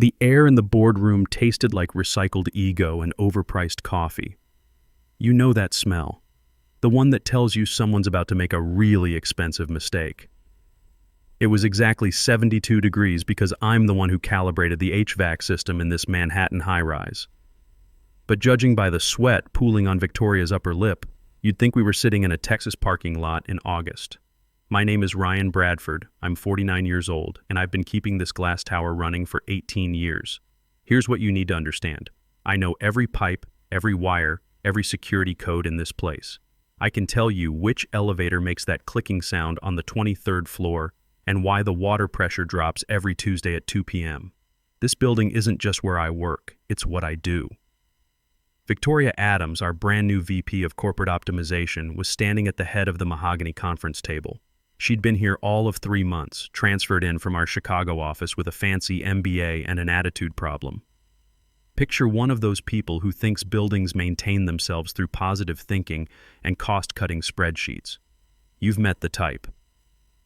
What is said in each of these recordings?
The air in the boardroom tasted like recycled ego and overpriced coffee. You know that smell. The one that tells you someone's about to make a really expensive mistake. It was exactly 72 degrees because I'm the one who calibrated the HVAC system in this Manhattan high-rise. But judging by the sweat pooling on Victoria's upper lip, you'd think we were sitting in a Texas parking lot in August. My name is Ryan Bradford, I'm 49 years old, and I've been keeping this glass tower running for 18 years. Here's what you need to understand. I know every pipe, every wire, every security code in this place. I can tell you which elevator makes that clicking sound on the 23rd floor and why the water pressure drops every Tuesday at 2 p.m. This building isn't just where I work, it's what I do. Victoria Adams, our brand new VP of Corporate Optimization, was standing at the head of the mahogany conference table. She'd been here all of 3 months, transferred in from our Chicago office with a fancy MBA and an attitude problem. Picture one of those people who thinks buildings maintain themselves through positive thinking and cost-cutting spreadsheets. You've met the type.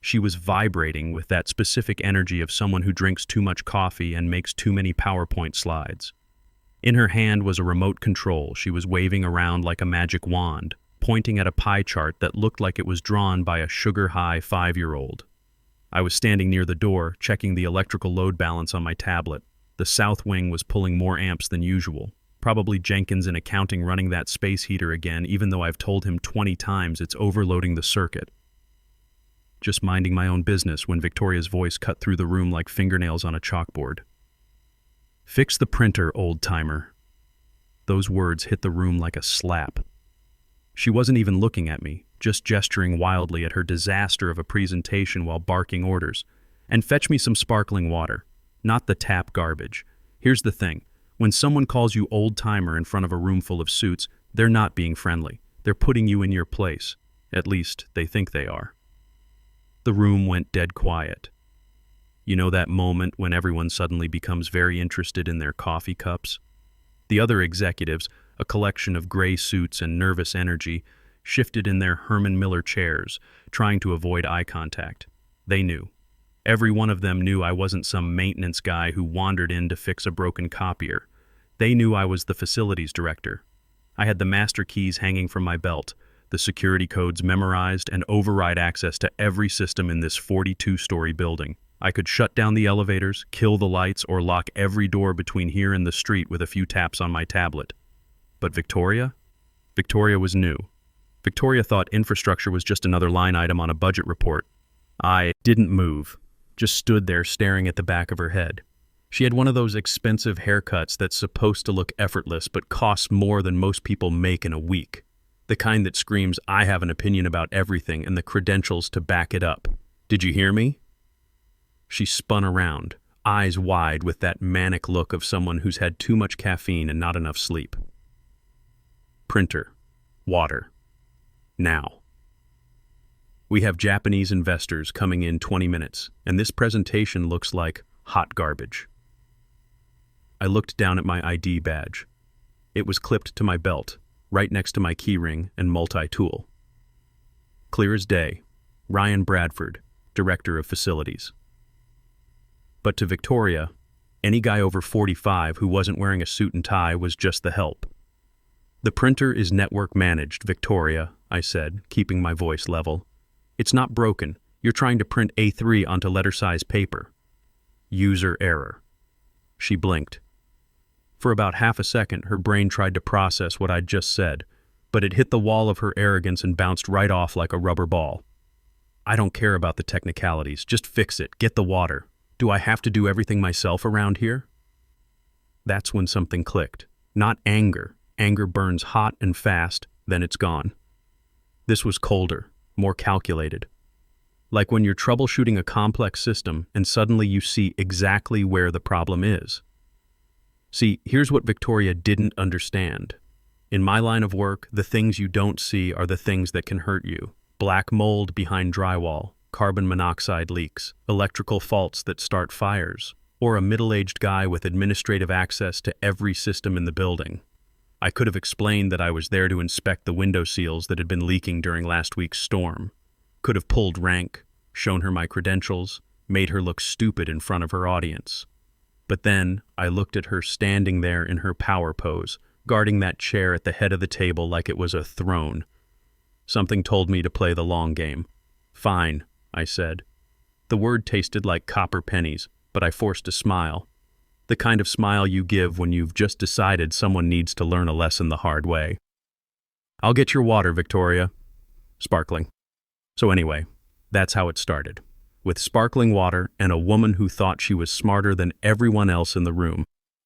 She was vibrating with that specific energy of someone who drinks too much coffee and makes too many PowerPoint slides. In her hand was a remote control she was waving around like a magic wand, pointing at a pie chart that looked like it was drawn by a sugar-high 5-year-old. I was standing near the door, checking the electrical load balance on my tablet. The south wing was pulling more amps than usual. Probably Jenkins in accounting running that space heater again, even though I've told him 20 times it's overloading the circuit. Just minding my own business when Victoria's voice cut through the room like fingernails on a chalkboard. "Fix the printer, old-timer." Those words hit the room like a slap. She wasn't even looking at me, just gesturing wildly at her disaster of a presentation while barking orders. "And fetch me some sparkling water. Not the tap garbage. Here's the thing. When someone calls you old-timer in front of a room full of suits, they're not being friendly. They're putting you in your place. At least, they think they are." The room went dead quiet. You know that moment when everyone suddenly becomes very interested in their coffee cups? The other executives, a collection of gray suits and nervous energy, shifted in their Herman Miller chairs, trying to avoid eye contact. They knew. Every one of them knew I wasn't some maintenance guy who wandered in to fix a broken copier. They knew I was the facilities director. I had the master keys hanging from my belt, the security codes memorized, and override access to every system in this 42-story building. I could shut down the elevators, kill the lights, or lock every door between here and the street with a few taps on my tablet. But Victoria? Victoria was new. Victoria thought infrastructure was just another line item on a budget report. I didn't move, just stood there staring at the back of her head. She had one of those expensive haircuts that's supposed to look effortless but costs more than most people make in a week. The kind that screams, "I have an opinion about everything," and the credentials to back it up. "Did you hear me?" She spun around, eyes wide with that manic look of someone who's had too much caffeine and not enough sleep. "Printer. Water. Now. We have Japanese investors coming in 20 minutes, and this presentation looks like hot garbage." I looked down at my ID badge. It was clipped to my belt, right next to my keyring and multi-tool. Clear as day, Ryan Bradford, Director of Facilities. But to Victoria, any guy over 45 who wasn't wearing a suit and tie was just the help. "The printer is network managed, Victoria," I said, keeping my voice level. "It's not broken. You're trying to print A3 onto letter-size paper. User error." She blinked. For about half a second, her brain tried to process what I'd just said, but it hit the wall of her arrogance and bounced right off like a rubber ball. "I don't care about the technicalities. Just fix it. Get the water. Do I have to do everything myself around here?" That's when something clicked. Not anger. Anger burns hot and fast, then it's gone. This was colder, more calculated. Like when you're troubleshooting a complex system and suddenly you see exactly where the problem is. See, here's what Victoria didn't understand. In my line of work, the things you don't see are the things that can hurt you. Black mold behind drywall, carbon monoxide leaks, electrical faults that start fires, or a middle-aged guy with administrative access to every system in the building. I could have explained that I was there to inspect the window seals that had been leaking during last week's storm. Could have pulled rank, shown her my credentials, made her look stupid in front of her audience. But then I looked at her standing there in her power pose, guarding that chair at the head of the table like it was a throne. Something told me to play the long game. "Fine," I said. The word tasted like copper pennies, but I forced a smile. The kind of smile you give when you've just decided someone needs to learn a lesson the hard way. "I'll get your water, Victoria." Sparkling. So anyway, that's how it started. With sparkling water and a woman who thought she was smarter than everyone else in the room.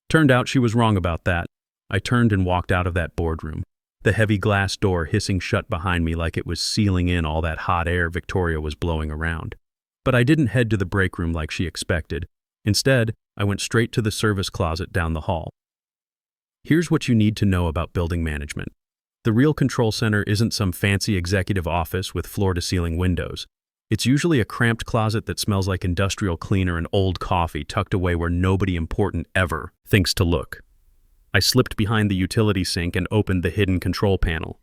Turned out she was wrong about that. I turned and walked out of that boardroom, the heavy glass door hissing shut behind me like it was sealing in all that hot air Victoria was blowing around. But I didn't head to the break room like she expected. Instead, I went straight to the service closet down the hall. Here's what you need to know about building management. The real control center isn't some fancy executive office with floor-to-ceiling windows. It's usually a cramped closet that smells like industrial cleaner and old coffee tucked away where nobody important ever thinks to look. I slipped behind the utility sink and opened the hidden control panel.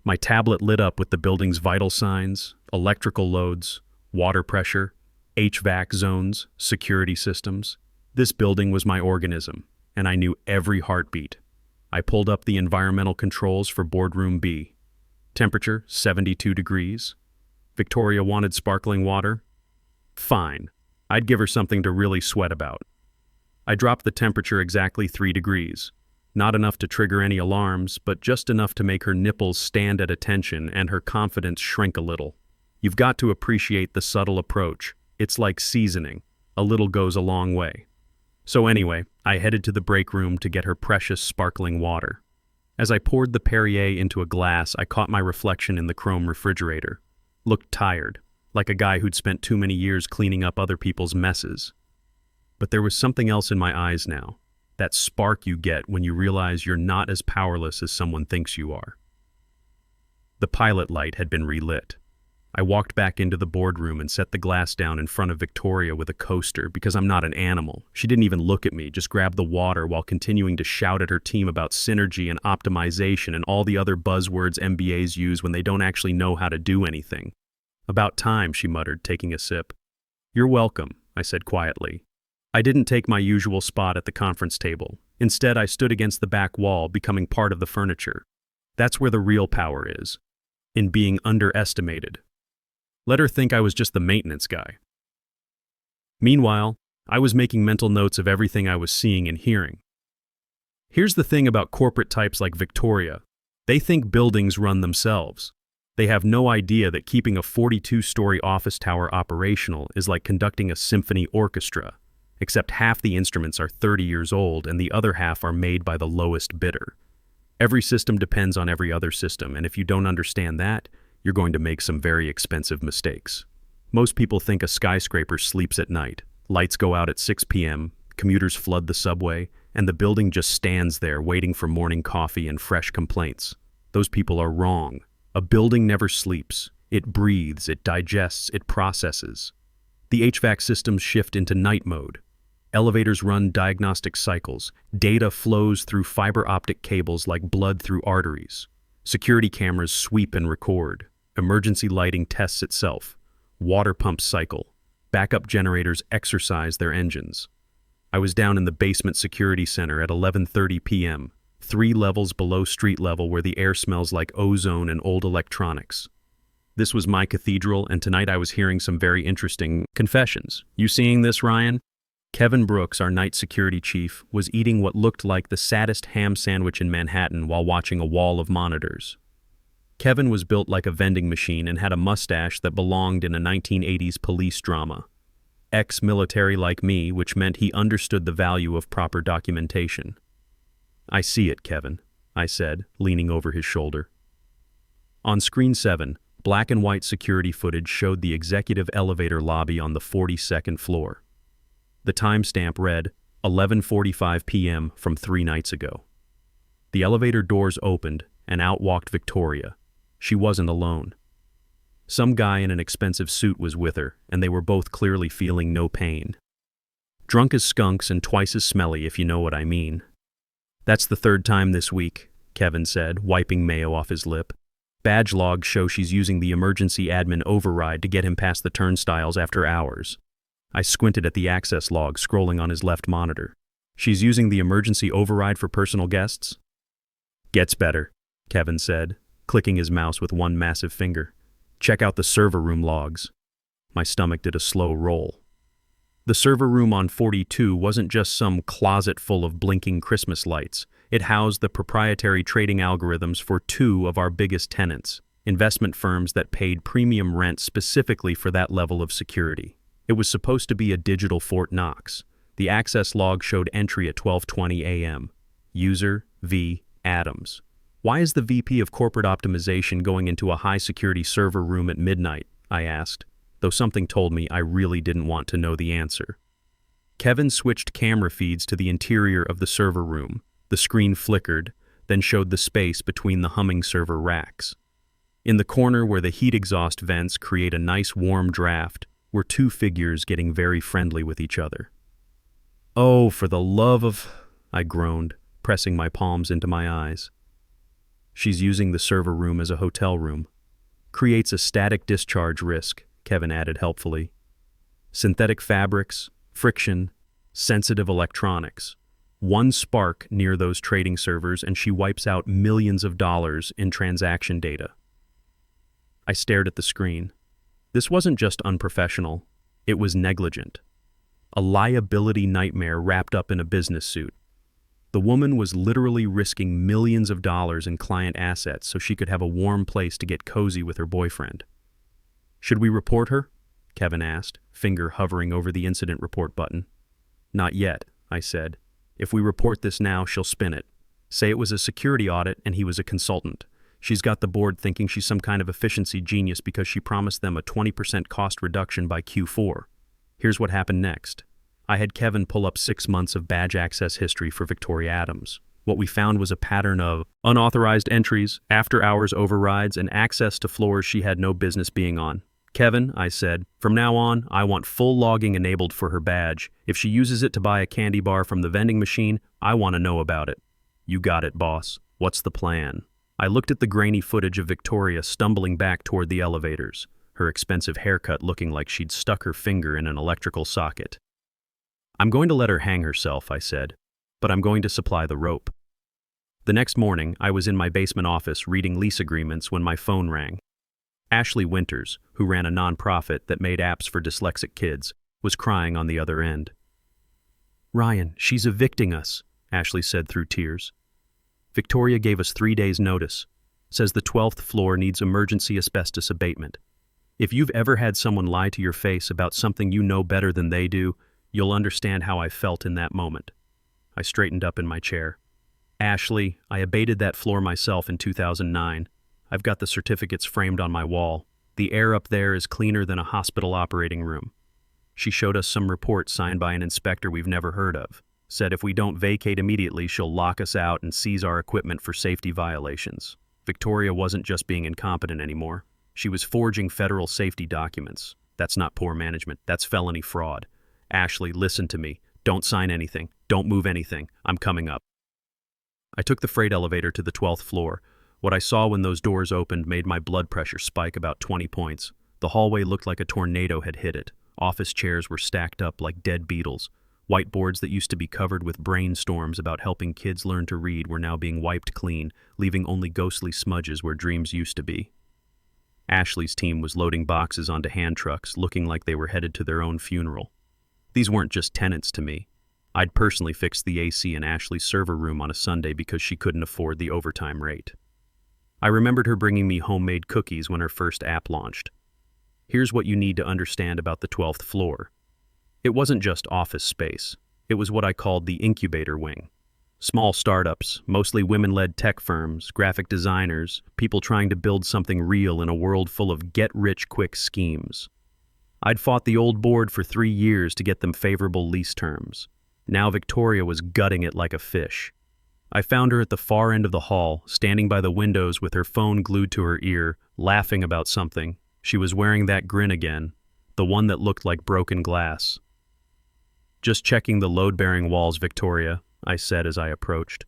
My tablet lit up with the building's vital signs, electrical loads, water pressure, HVAC zones, security systems. This building was my organism, and I knew every heartbeat. I pulled up the environmental controls for boardroom B. Temperature, 72 degrees. Victoria wanted sparkling water? Fine. I'd give her something to really sweat about. I dropped the temperature exactly 3 degrees. Not enough to trigger any alarms, but just enough to make her nipples stand at attention and her confidence shrink a little. You've got to appreciate the subtle approach. It's like seasoning. A little goes a long way. So anyway, I headed to the break room to get her precious sparkling water. As I poured the Perrier into a glass, I caught my reflection in the chrome refrigerator. Looked tired, like a guy who'd spent too many years cleaning up other people's messes. But there was something else in my eyes now. That spark you get when you realize you're not as powerless as someone thinks you are. The pilot light had been relit. I walked back into the boardroom and set the glass down in front of Victoria with a coaster because I'm not an animal. She didn't even look at me, just grabbed the water while continuing to shout at her team about synergy and optimization and all the other buzzwords MBAs use when they don't actually know how to do anything. "About time," she muttered, taking a sip. "You're welcome," I said quietly. I didn't take my usual spot at the conference table. Instead, I stood against the back wall, becoming part of the furniture. That's where the real power is, in being underestimated. Let her think I was just the maintenance guy. Meanwhile, I was making mental notes of everything I was seeing and hearing. Here's the thing about corporate types like Victoria. They think buildings run themselves. They have no idea that keeping a 42-story office tower operational is like conducting a symphony orchestra, except half the instruments are 30 years old and the other half are made by the lowest bidder. Every system depends on every other system, and if you don't understand that, you're going to make some very expensive mistakes. Most people think a skyscraper sleeps at night. Lights go out at 6 p.m., commuters flood the subway, and the building just stands there waiting for morning coffee and fresh complaints. Those people are wrong. A building never sleeps. It breathes, it digests, it processes. The HVAC systems shift into night mode. Elevators run diagnostic cycles. Data flows through fiber optic cables like blood through arteries. Security cameras sweep and record. Emergency lighting tests itself. Water pumps cycle. Backup generators exercise their engines. I was down in the basement security center at 11:30 p.m., 3 levels below street level where the air smells like ozone and old electronics. This was my cathedral, and tonight I was hearing some very interesting confessions. You seeing this, Ryan? Kevin Brooks, our night security chief, was eating what looked like the saddest ham sandwich in Manhattan while watching a wall of monitors. Kevin was built like a vending machine and had a mustache that belonged in a 1980s police drama. Ex-military like me, which meant he understood the value of proper documentation. "I see it, Kevin," I said, leaning over his shoulder. On screen 7, black and white security footage showed the executive elevator lobby on the 42nd floor. The timestamp read 11:45 p.m. from 3 nights ago. The elevator doors opened, and out walked Victoria. She wasn't alone. Some guy in an expensive suit was with her, and they were both clearly feeling no pain. Drunk as skunks and twice as smelly, if you know what I mean. "That's the 3rd time this week," Kevin said, wiping mayo off his lip. "Badge logs show she's using the emergency admin override to get him past the turnstiles after hours. I squinted at the access log scrolling on his left monitor. She's using the emergency override for personal guests? Gets better, Kevin said, clicking his mouse with one massive finger. Check out the server room logs. My stomach did a slow roll. The server room on 42 wasn't just some closet full of blinking Christmas lights. It housed the proprietary trading algorithms for two of our biggest tenants, investment firms that paid premium rent specifically for that level of security. It was supposed to be a digital Fort Knox. The access log showed entry at 12:20 a.m. User V. Adams. Why is the VP of Corporate Optimization going into a high-security server room at midnight? I asked, though something told me I really didn't want to know the answer. Kevin switched camera feeds to the interior of the server room. The screen flickered, then showed the space between the humming server racks. In the corner where the heat exhaust vents create a nice warm draft were two figures getting very friendly with each other. "Oh, for the love of..." I groaned, pressing my palms into my eyes. "She's using the server room as a hotel room. Creates a static discharge risk," Kevin added helpfully. "Synthetic fabrics, friction, sensitive electronics. One spark near those trading servers and she wipes out millions of dollars in transaction data." I stared at the screen. This wasn't just unprofessional, it was negligent. A liability nightmare wrapped up in a business suit. The woman was literally risking millions of dollars in client assets so she could have a warm place to get cozy with her boyfriend. "Should we report her?" Kevin asked, finger hovering over the incident report button. "Not yet," I said. "If we report this now, she'll spin it. Say it was a security audit and he was a consultant. She's got the board thinking she's some kind of efficiency genius because she promised them a 20% cost reduction by Q4. Here's what happened next. I had Kevin pull up 6 months of badge access history for Victoria Adams. What we found was a pattern of unauthorized entries, after-hours overrides, and access to floors she had no business being on. "Kevin," I said, "from now on, I want full logging enabled for her badge. If she uses it to buy a candy bar from the vending machine, I want to know about it." "You got it, boss. What's the plan?" I looked at the grainy footage of Victoria stumbling back toward the elevators, her expensive haircut looking like she'd stuck her finger in an electrical socket. "I'm going to let her hang herself," I said, "but I'm going to supply the rope." The next morning, I was in my basement office reading lease agreements when my phone rang. Ashley Winters, who ran a nonprofit that made apps for dyslexic kids, was crying on the other end. "Ryan, she's evicting us," Ashley said through tears. "Victoria gave us 3 days' notice. Says the 12th floor needs emergency asbestos abatement. If you've ever had someone lie to your face about something you know better than they do, you'll understand how I felt in that moment." I straightened up in my chair. "Ashley, I abated that floor myself in 2009. I've got the certificates framed on my wall. The air up there is cleaner than a hospital operating room." She showed us some report signed by an inspector we've never heard of. Said if we don't vacate immediately, she'll lock us out and seize our equipment for safety violations. Victoria wasn't just being incompetent anymore. She was forging federal safety documents. That's not poor management, that's felony fraud. "Ashley, listen to me. Don't sign anything. Don't move anything. I'm coming up." I took the freight elevator to the 12th floor. What I saw when those doors opened made my blood pressure spike about 20 points. The hallway looked like a tornado had hit it. Office chairs were stacked up like dead beetles. Whiteboards that used to be covered with brainstorms about helping kids learn to read were now being wiped clean, leaving only ghostly smudges where dreams used to be. Ashley's team was loading boxes onto hand trucks, looking like they were headed to their own funeral. These weren't just tenants to me. I'd personally fixed the AC in Ashley's server room on a Sunday because she couldn't afford the overtime rate. I remembered her bringing me homemade cookies when her first app launched. Here's what you need to understand about the 12th floor. It wasn't just office space. It was what I called the incubator wing. Small startups, mostly women-led tech firms, graphic designers, people trying to build something real in a world full of get-rich-quick schemes. I'd fought the old board for 3 years to get them favorable lease terms. Now Victoria was gutting it like a fish. I found her at the far end of the hall, standing by the windows with her phone glued to her ear, laughing about something. She was wearing that grin again, the one that looked like broken glass. "Just checking the load-bearing walls, Victoria," I said as I approached.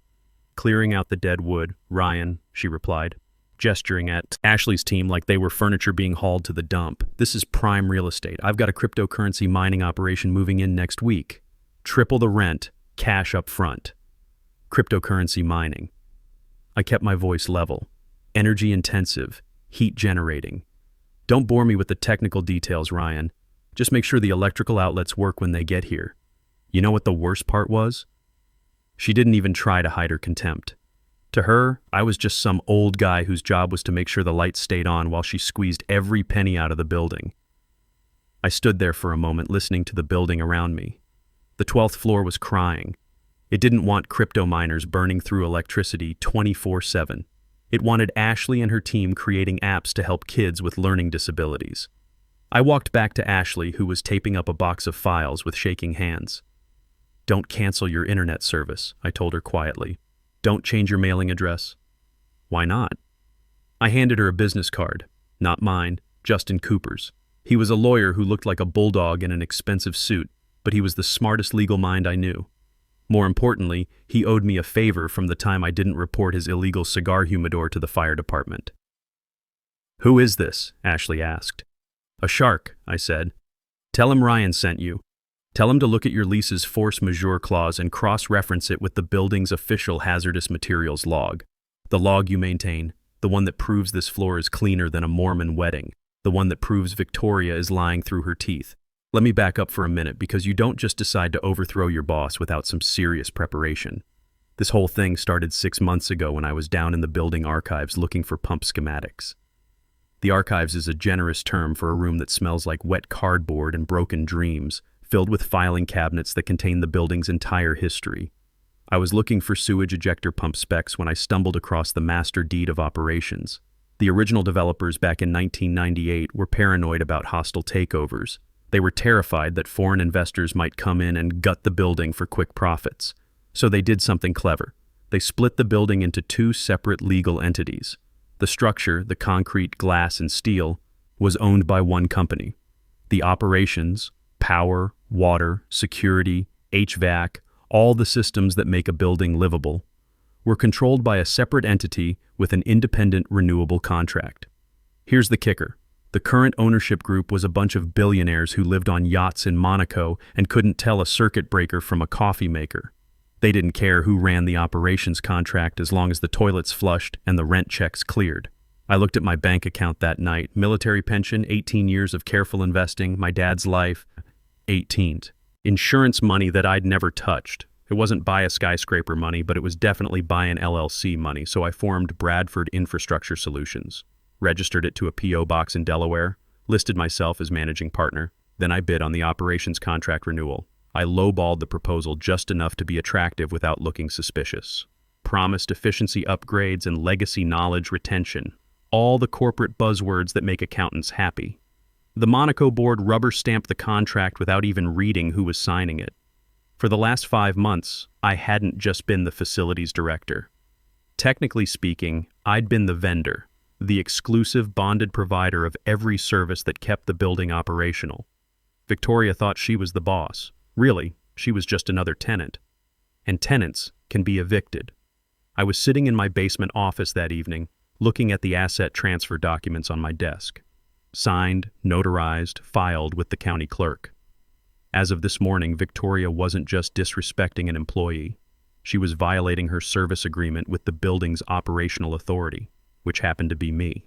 "Clearing out the dead wood, Ryan," she replied. gesturing at Ashley's team like they were furniture being hauled to the dump. "This is prime real estate. I've got a cryptocurrency mining operation moving in next week. Triple the rent, cash up front." Cryptocurrency mining. I kept my voice level. Energy intensive, heat generating. "Don't bore me with the technical details, Ryan. Just make sure the electrical outlets work when they get here." You know what the worst part was? She didn't even try to hide her contempt. To her, I was just some old guy whose job was to make sure the lights stayed on while she squeezed every penny out of the building. I stood there for a moment listening to the building around me. The 12th floor was crying. It didn't want crypto miners burning through electricity 24/7. It wanted Ashley and her team creating apps to help kids with learning disabilities. I walked back to Ashley, who was taping up a box of files with shaking hands. "Don't cancel your internet service," I told her quietly. "Don't change your mailing address." "Why not?" I handed her a business card. Not mine, Justin Cooper's. He was a lawyer who looked like a bulldog in an expensive suit, but he was the smartest legal mind I knew. More importantly, he owed me a favor from the time I didn't report his illegal cigar humidor to the fire department. "Who is this?" Ashley asked. "A shark," I said. "Tell him Ryan sent you. Tell him to look at your lease's force majeure clause and cross-reference it with the building's official hazardous materials log. The log you maintain, the one that proves this floor is cleaner than a Mormon wedding, the one that proves Victoria is lying through her teeth. Let me back up for a minute, because you don't just decide to overthrow your boss without some serious preparation. This whole thing started 6 months ago when I was down in the building archives looking for pump schematics. The archives is a generous term for a room that smells like wet cardboard and broken dreams, filled with filing cabinets that contain the building's entire history. I was looking for sewage ejector pump specs when I stumbled across the master deed of operations. The original developers back in 1998 were paranoid about hostile takeovers. They were terrified that foreign investors might come in and gut the building for quick profits. So they did something clever. They split the building into 2 separate legal entities. The structure, the concrete, glass, and steel, was owned by one company. The operations, power, water, security, HVAC, all the systems that make a building livable, were controlled by a separate entity with an independent renewable contract. Here's the kicker. The current ownership group was a bunch of billionaires who lived on yachts in Monaco and couldn't tell a circuit breaker from a coffee maker. They didn't care who ran the operations contract as long as the toilets flushed and the rent checks cleared. I looked at my bank account that night. Military pension, 18 years of careful investing, my dad's life, 18. Insurance money that I'd never touched. It wasn't buy a skyscraper money, but it was definitely buy an LLC money, so I formed Bradford Infrastructure Solutions, registered it to a P.O. box in Delaware, listed myself as managing partner. Then I bid on the operations contract renewal. I lowballed the proposal just enough to be attractive without looking suspicious. Promised efficiency upgrades and legacy knowledge retention. All the corporate buzzwords that make accountants happy. The Monaco board rubber-stamped the contract without even reading who was signing it. For the last 5 months, I hadn't just been the facilities director. Technically speaking, I'd been the vendor, the exclusive bonded provider of every service that kept the building operational. Victoria thought she was the boss. Really, she was just another tenant. And tenants can be evicted. I was sitting in my basement office that evening, looking at the asset transfer documents on my desk. Signed, notarized, filed with the county clerk. As of this morning, Victoria wasn't just disrespecting an employee. She was violating her service agreement with the building's operational authority, which happened to be me.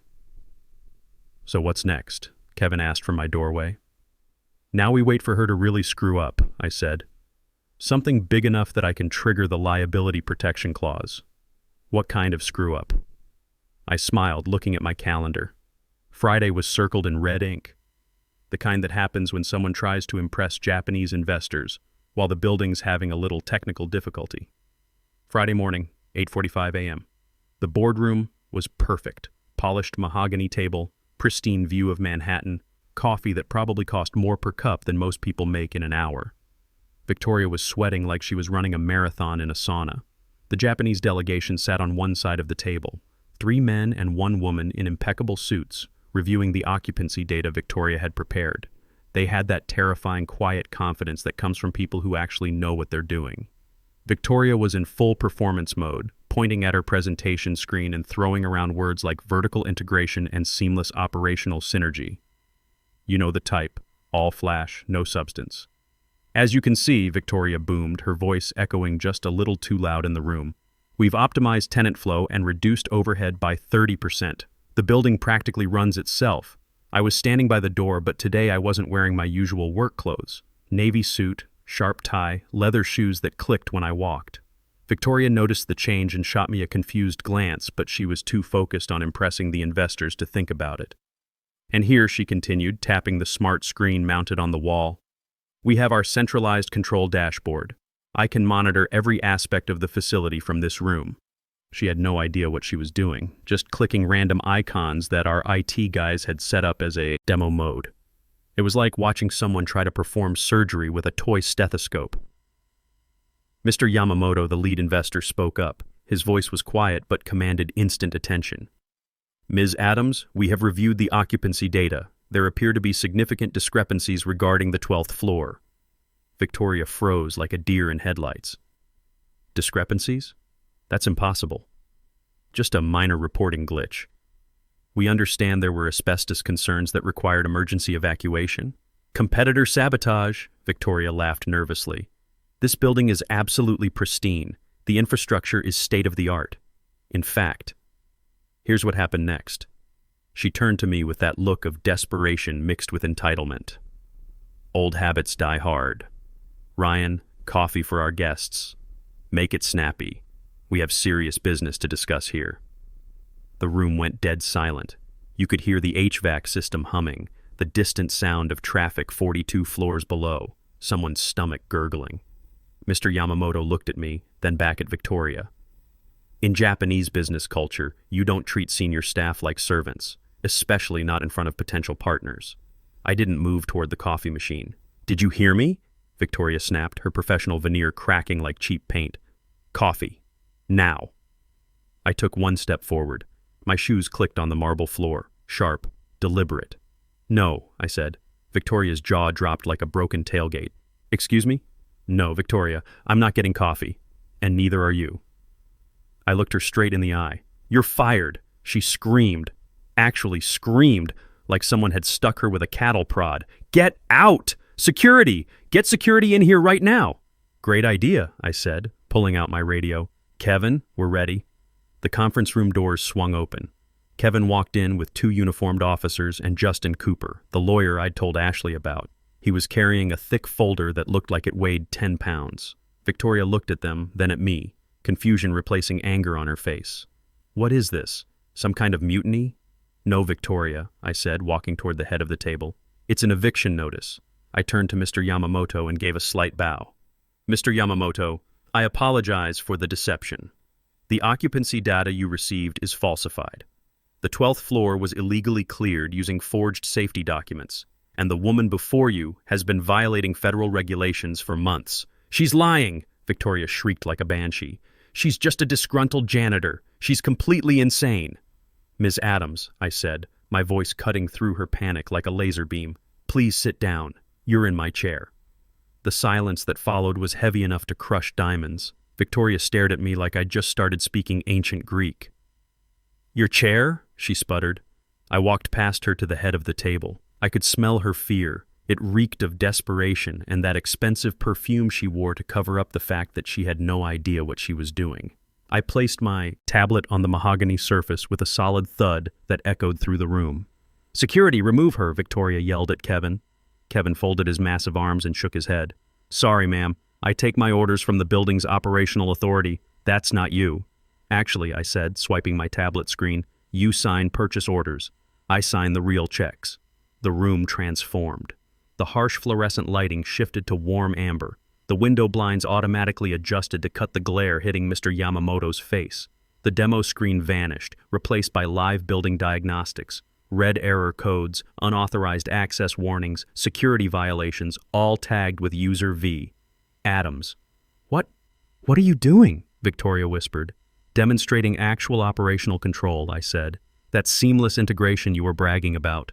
"So what's next?" Kevin asked from my doorway. "Now we wait for her to really screw up," I said. "Something big enough that I can trigger the liability protection clause." "What kind of screw up?" I smiled, looking at my calendar. Friday was circled in red ink. The kind that happens when someone tries to impress Japanese investors while the building's having a little technical difficulty. Friday morning, 8:45 a.m. The boardroom was perfect. Polished mahogany table, pristine view of Manhattan, coffee that probably cost more per cup than most people make in an hour. Victoria was sweating like she was running a marathon in a sauna. The Japanese delegation sat on one side of the table, 3 men and 1 woman in impeccable suits, reviewing the occupancy data Victoria had prepared. They had that terrifying, quiet confidence that comes from people who actually know what they're doing. Victoria was in full performance mode, pointing at her presentation screen and throwing around words like vertical integration and seamless operational synergy. You know the type, all flash, no substance. As you can see, Victoria boomed, her voice echoing just a little too loud in the room. We've optimized tenant flow and reduced overhead by 30%. The building practically runs itself. I was standing by the door, but today I wasn't wearing my usual work clothes. Navy suit, sharp tie, leather shoes that clicked when I walked. Victoria noticed the change and shot me a confused glance, but she was too focused on impressing the investors to think about it. And here, she continued, tapping the smart screen mounted on the wall, we have our centralized control dashboard. I can monitor every aspect of the facility from this room. She had no idea what she was doing, just clicking random icons that our IT guys had set up as a demo mode. It was like watching someone try to perform surgery with a toy stethoscope. Mr. Yamamoto, the lead investor, spoke up. His voice was quiet but commanded instant attention. Ms. Adams, we have reviewed the occupancy data. There appear to be significant discrepancies regarding the 12th floor. Victoria froze like a deer in headlights. Discrepancies? That's impossible. Just a minor reporting glitch. We understand there were asbestos concerns that required emergency evacuation. Competitor sabotage, Victoria laughed nervously. This building is absolutely pristine. The infrastructure is state-of-the-art. In fact, here's what happened next. She turned to me with that look of desperation mixed with entitlement. Old habits die hard. Ryan, coffee for our guests. Make it snappy. We have serious business to discuss here. The room went dead silent. You could hear the HVAC system humming, the distant sound of traffic 42 floors below, someone's stomach gurgling. Mr. Yamamoto looked at me, then back at Victoria. In Japanese business culture, you don't treat senior staff like servants, especially not in front of potential partners. I didn't move toward the coffee machine. Did you hear me? Victoria snapped, her professional veneer cracking like cheap paint. Coffee. Now. I took one step forward. My shoes clicked on the marble floor, sharp, deliberate. No, I said. Victoria's jaw dropped like a broken tailgate. Excuse me? No, Victoria, I'm not getting coffee. And neither are you. I looked her straight in the eye. You're fired, she screamed. Actually screamed, like someone had stuck her with a cattle prod. Get out! Security! Get security in here right now! Great idea, I said, pulling out my radio. Kevin, we're ready. The conference room doors swung open. Kevin walked in with 2 uniformed officers and Justin Cooper, the lawyer I'd told Ashley about. He was carrying a thick folder that looked like it weighed 10 pounds. Victoria looked at them, then at me, confusion replacing anger on her face. What is this? Some kind of mutiny? No, Victoria, I said, walking toward the head of the table. It's an eviction notice. I turned to Mr. Yamamoto and gave a slight bow. Mr. Yamamoto, I apologize for the deception. The occupancy data you received is falsified. The 12th floor was illegally cleared using forged safety documents, and the woman before you has been violating federal regulations for months. She's lying, Victoria shrieked like a banshee. She's just a disgruntled janitor. She's completely insane. Ms. Adams, I said, my voice cutting through her panic like a laser beam. Please sit down. You're in my chair. The silence that followed was heavy enough to crush diamonds. Victoria stared at me like I'd just started speaking ancient Greek. Your chair? She sputtered. I walked past her to the head of the table. I could smell her fear. It reeked of desperation and that expensive perfume she wore to cover up the fact that she had no idea what she was doing. I placed my tablet on the mahogany surface with a solid thud that echoed through the room. Security, remove her, Victoria yelled at Kevin. Kevin folded his massive arms and shook his head. Sorry, ma'am. I take my orders from the building's operational authority. That's not you. Actually, I said, swiping my tablet screen, you sign purchase orders. I sign the real checks. The room transformed. The harsh fluorescent lighting shifted to warm amber. The window blinds automatically adjusted to cut the glare hitting Mr. Yamamoto's face. The demo screen vanished, replaced by live building diagnostics. Red error codes, unauthorized access warnings, security violations, all tagged with user V. Adams. What are you doing? Victoria whispered. Demonstrating actual operational control, I said. That seamless integration you were bragging about.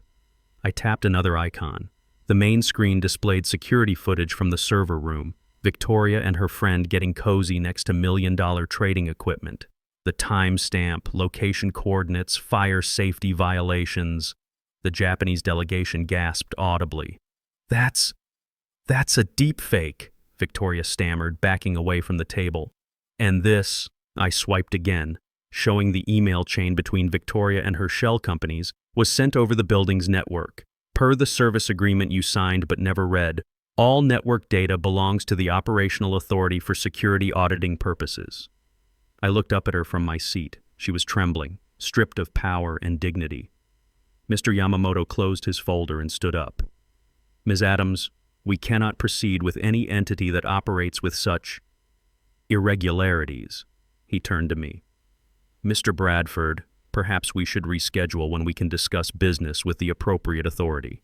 I tapped another icon. The main screen displayed security footage from the server room. Victoria and her friend getting cozy next to million-dollar trading equipment. The timestamp, location coordinates, fire safety violations. The Japanese delegation gasped audibly. That's a deep fake, Victoria stammered, backing away from the table. And this, I swiped again, showing the email chain between Victoria and her shell companies, was sent over the building's network. Per the service agreement you signed but never read, all network data belongs to the Operational Authority for security auditing purposes. I looked up at her from my seat. She was trembling, stripped of power and dignity. Mr. Yamamoto closed his folder and stood up. Ms. Adams, we cannot proceed with any entity that operates with such irregularities. He turned to me. Mr. Bradford, perhaps we should reschedule when we can discuss business with the appropriate authority.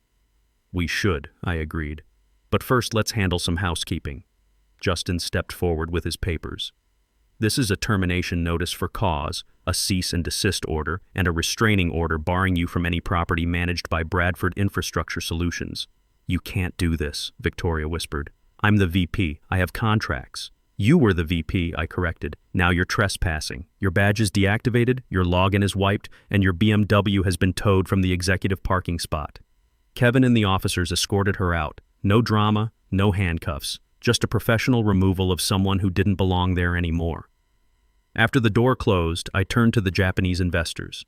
We should, I agreed. But first, let's handle some housekeeping. Justin stepped forward with his papers. This is a termination notice for cause, a cease and desist order, and a restraining order barring you from any property managed by Bradford Infrastructure Solutions. You can't do this, Victoria whispered. I'm the VP. I have contracts. You were the VP, I corrected. Now you're trespassing. Your badge is deactivated, your login is wiped, and your BMW has been towed from the executive parking spot. Kevin and the officers escorted her out. No drama, no handcuffs, just a professional removal of someone who didn't belong there anymore. After the door closed, I turned to the Japanese investors.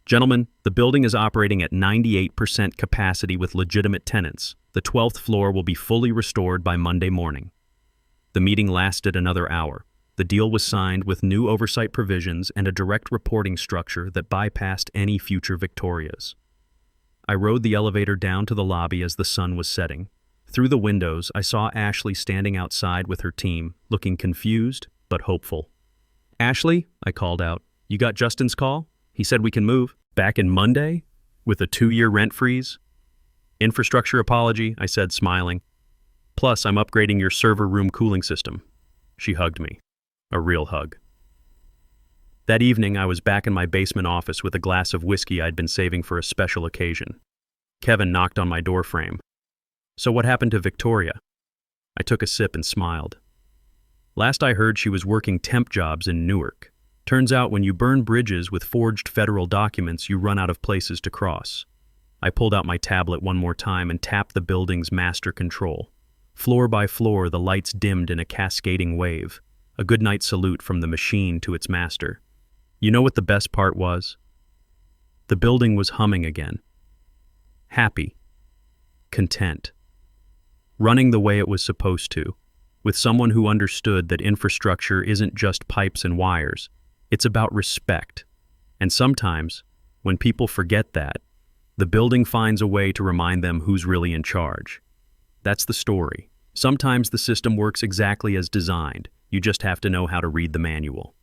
Gentlemen, the building is operating at 98% capacity with legitimate tenants. The 12th floor will be fully restored by Monday morning. The meeting lasted another hour. The deal was signed with new oversight provisions and a direct reporting structure that bypassed any future Victorias. I rode the elevator down to the lobby as the sun was setting. Through the windows, I saw Ashley standing outside with her team, looking confused but hopeful. Ashley, I called out, you got Justin's call? He said we can move. Back in Monday? With a 2-year rent freeze? Infrastructure apology, I said, smiling. Plus, I'm upgrading your server room cooling system. She hugged me. A real hug. That evening, I was back in my basement office with a glass of whiskey I'd been saving for a special occasion. Kevin knocked on my doorframe. So what happened to Victoria? I took a sip and smiled. Last I heard, she was working temp jobs in Newark. Turns out when you burn bridges with forged federal documents, you run out of places to cross. I pulled out my tablet one more time and tapped the building's master control. Floor by floor, the lights dimmed in a cascading wave, a goodnight salute from the machine to its master. You know what the best part was? The building was humming again. Happy. Content. Running the way it was supposed to, with someone who understood that infrastructure isn't just pipes and wires. It's about respect. And sometimes, when people forget that, the building finds a way to remind them who's really in charge. That's the story. Sometimes the system works exactly as designed. You just have to know how to read the manual.